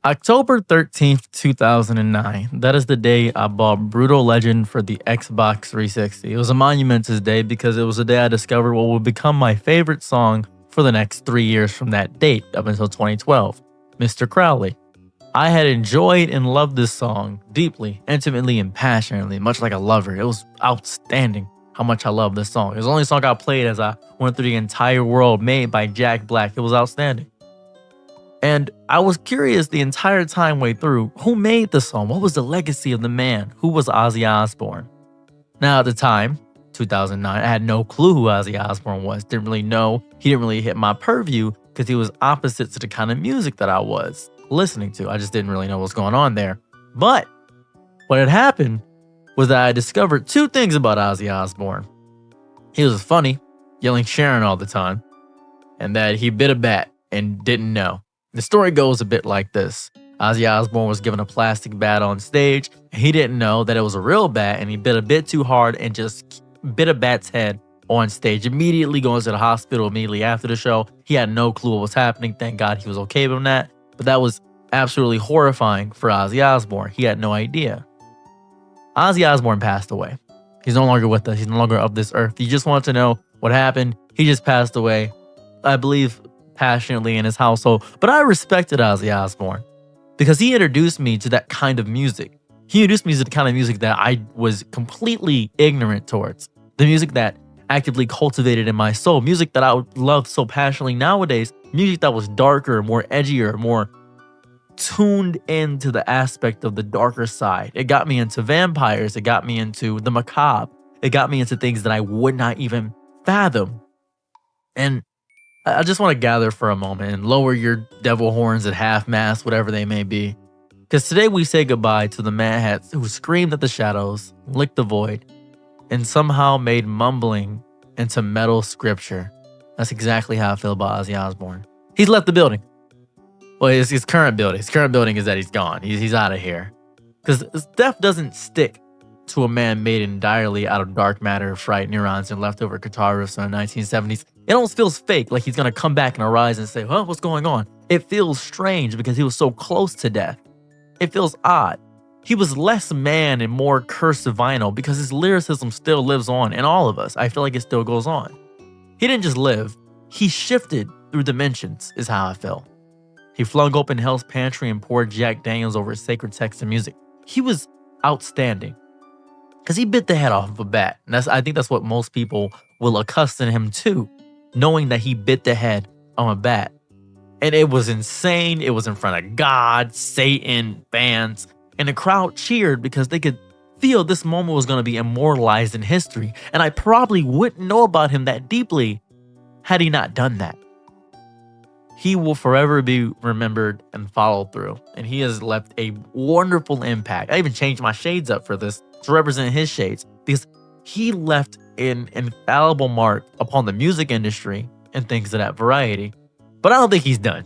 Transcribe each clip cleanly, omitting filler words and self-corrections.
October 13th, 2009. That is the day I bought Brutal Legend for the Xbox 360. It was a monumentous day because it was the day I discovered what would become my favorite song for the next 3 years from that date up until 2012, Mr. Crowley. I had enjoyed and loved this song deeply, intimately, and passionately, much like a lover. It was outstanding how much I love this song. It was the only song I played as I went through the entire world, made by Jack Black. It was outstanding. And I was curious the entire time way through, who made the song? What was the legacy of the man? Who was Ozzy Osbourne? Now at the time, 2009, I had no clue who Ozzy Osbourne was. Didn't really know. He didn't really hit my purview because he was opposite to the kind of music that I was listening to. I just didn't really know what's going on there. But what had happened was that I discovered two things about Ozzy Osbourne. He was funny, yelling Sharon all the time, and that he bit a bat and didn't know. The story goes a bit like this. Ozzy Osbourne was given a plastic bat on stage, and he didn't know that it was a real bat, and he bit a bit too hard and just bit a bat's head on stage. Immediately going to the hospital immediately after the show. He had no clue what was happening. Thank God he was okay with that. But that was absolutely horrifying for Ozzy Osbourne. He had no idea. Ozzy Osbourne passed away. He's no longer with us. He's no longer of this earth. You just want to know what happened. He just passed away. I believe passionately in his household, but I respected Ozzy Osbourne because he introduced me to that kind of music. He introduced me to the kind of music that I was completely ignorant towards. The music that actively cultivated in my soul, music that I would love so passionately nowadays, music that was darker, more edgier, more tuned into the aspect of the darker side. It got me into vampires. It got me into the macabre. It got me into things that I would not even fathom. And I just want to gather for a moment and lower your devil horns at half-mast, whatever they may be. Because today we say goodbye to the man who screamed at the shadows, licked the void, and somehow made mumbling into metal scripture. That's exactly how I feel about Ozzy Osbourne. He's left the building. Well, his current building. His current building is that he's gone. He's out of here. Because death doesn't stick to a man made entirely out of dark matter, fright, neurons, and leftover guitar riffs in the 1970s. It almost feels fake, like he's going to come back and arise and say, what's going on? It feels strange because he was so close to death. It feels odd. He was less man and more cursed vinyl because his lyricism still lives on in all of us. I feel like it still goes on. He didn't just live. He shifted through dimensions, is how I felt. He flung open Hell's Pantry and poured Jack Daniels over sacred text and music. He was outstanding. Because he bit the head off of a bat. And I think that's what most people will accustom him to, knowing that he bit the head on a bat. And it was insane. It was in front of God, Satan, fans. And the crowd cheered because they could feel this moment was going to be immortalized in history. And I probably wouldn't know about him that deeply had he not done that. He will forever be remembered and followed through. And he has left a wonderful impact. I even changed my shades up for this to represent his shades because he left an infallible mark upon the music industry and things of that variety. But I don't think he's done.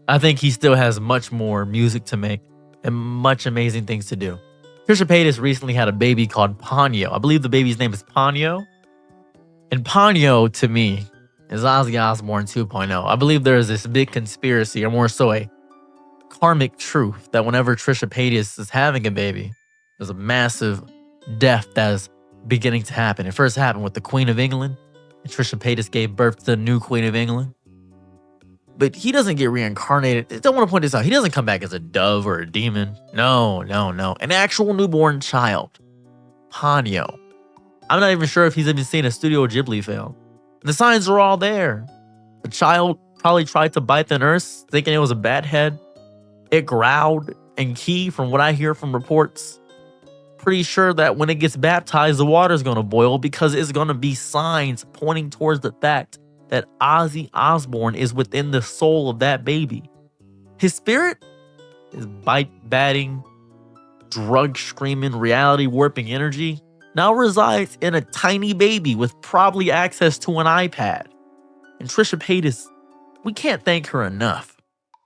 I think he still has much more music to make and much amazing things to do. Trisha Paytas recently had a baby called Ponyo. I believe the baby's name is Ponyo. And Ponyo, to me, is Ozzy Osbourne 2.0. I believe there is this big conspiracy, or more so a karmic truth, that whenever Trisha Paytas is having a baby, there's a massive death that is beginning to happen. It first happened with the Queen of England, and Trisha Paytas gave birth to the new Queen of England. But he doesn't get reincarnated. I don't want to point this out. He doesn't come back as a dove or a demon. No. An actual newborn child. Ponyo. I'm not even sure if he's even seen a Studio Ghibli film. The signs are all there. The child probably tried to bite the nurse, thinking it was a bat head. It growled, and Key, from what I hear from reports, pretty sure that when it gets baptized, the water's going to boil because it's going to be signs pointing towards the fact that Ozzy Osbourne is within the soul of that baby. His spirit, his bite-batting, drug-screaming, reality-warping energy now resides in a tiny baby with probably access to an iPad. And Trisha Paytas, we can't thank her enough.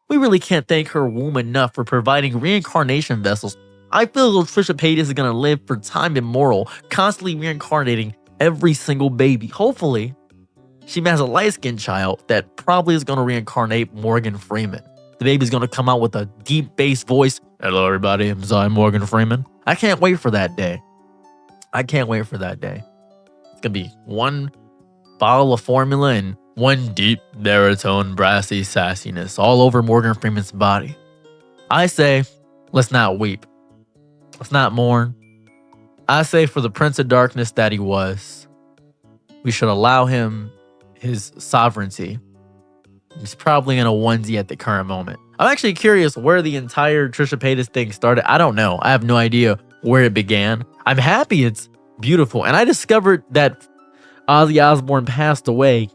We really can't thank her womb enough for providing reincarnation vessels. I feel as though Trisha Paytas is going to live for time immortal, constantly reincarnating every single baby. Hopefully, She has a light-skinned child that probably is going to reincarnate Morgan Freeman. The baby's going to come out with a deep bass voice. Hello, everybody. I'm Morgan Freeman. I can't wait for that day. I can't wait for that day. It's going to be one bottle of formula and one deep baritone brassy sassiness all over Morgan Freeman's body. I say, let's not weep. Let's not mourn. I say for the Prince of Darkness that he was, we should allow him his sovereignty. He's probably in a onesie at the current moment. I'm actually curious where the entire Trisha Paytas thing started. I don't know. I have no idea where it began. I'm happy it's beautiful. And I discovered that Ozzy Osbourne passed away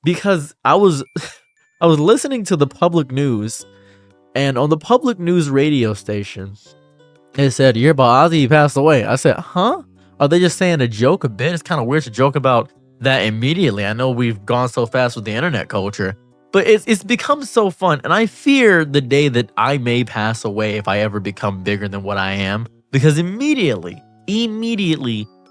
because I was listening to the public news, and on the public news radio station, it said, "You hear about Ozzy? He passed away." I said, huh? Are they just saying a joke a bit? It's kind of weird to joke about that immediately. I know we've gone so fast with the internet culture, but it's become so fun. And I fear the day that I may pass away if I ever become bigger than what I am, because immediately,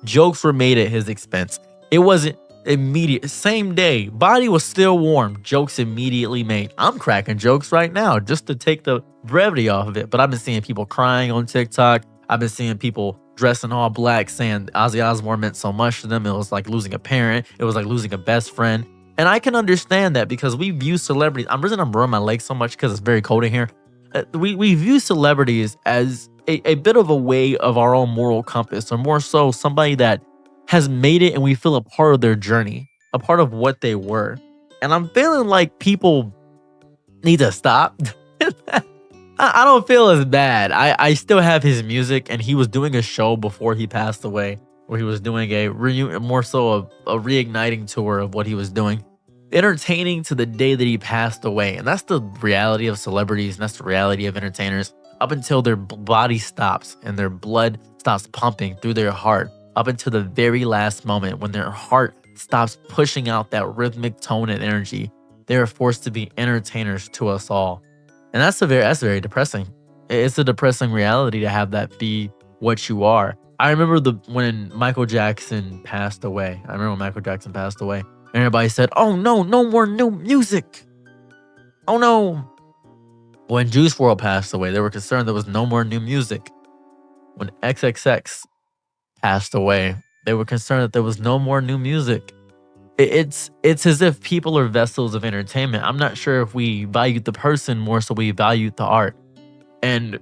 jokes were made at his expense. It wasn't immediate. Same day, body was still warm. Jokes immediately made. I'm cracking jokes right now just to take the brevity off of it. But I've been seeing people crying on TikTok. I've been seeing people dressed in all black saying Ozzy Osbourne meant so much to them. It was like losing a parent. It was like losing a best friend. And I can understand that because we view celebrities. I'm rubbing my legs so much because it's very cold in here. We view celebrities as a bit of a way of our own moral compass, or more so somebody that has made it and we feel a part of their journey, a part of what they were. And I'm feeling like people need to stop. I don't feel as bad. I still have his music, and he was doing a show before he passed away where he was doing more so a reigniting tour of what he was doing, entertaining to the day that he passed away. And that's the reality of celebrities, and that's the reality of entertainers. Up until their body stops and their blood stops pumping through their heart, up until the very last moment when their heart stops pushing out that rhythmic tone and energy, they are forced to be entertainers to us all. And that's very depressing. It's a depressing reality to have that be what you are. I remember when Michael Jackson passed away. And everybody said, "Oh no, no more new music. Oh no." When Juice WRLD passed away, they were concerned there was no more new music. When XXX passed away, they were concerned that there was no more new music. It's as if people are vessels of entertainment. I'm not sure if we valued the person more so we valued the art. And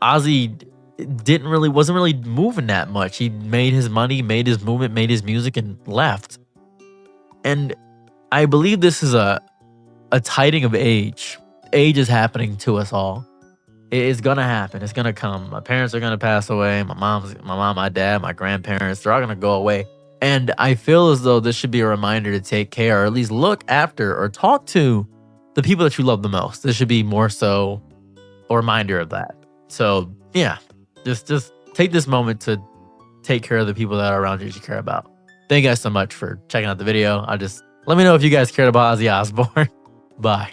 Ozzy wasn't really moving that much. He made his money, made his movement, made his music, and left. And I believe this is a tiding of age. Age is happening to us all. It's gonna happen. It's gonna come. My parents are gonna pass away. My mom, my dad, my grandparents, they're all gonna go away. And I feel as though this should be a reminder to take care, or at least look after or talk to the people that you love the most. This should be more so a reminder of that. So yeah, just take this moment to take care of the people that are around you that you care about. Thank you guys so much for checking out the video. Let me know if you guys cared about Ozzy Osbourne. Bye.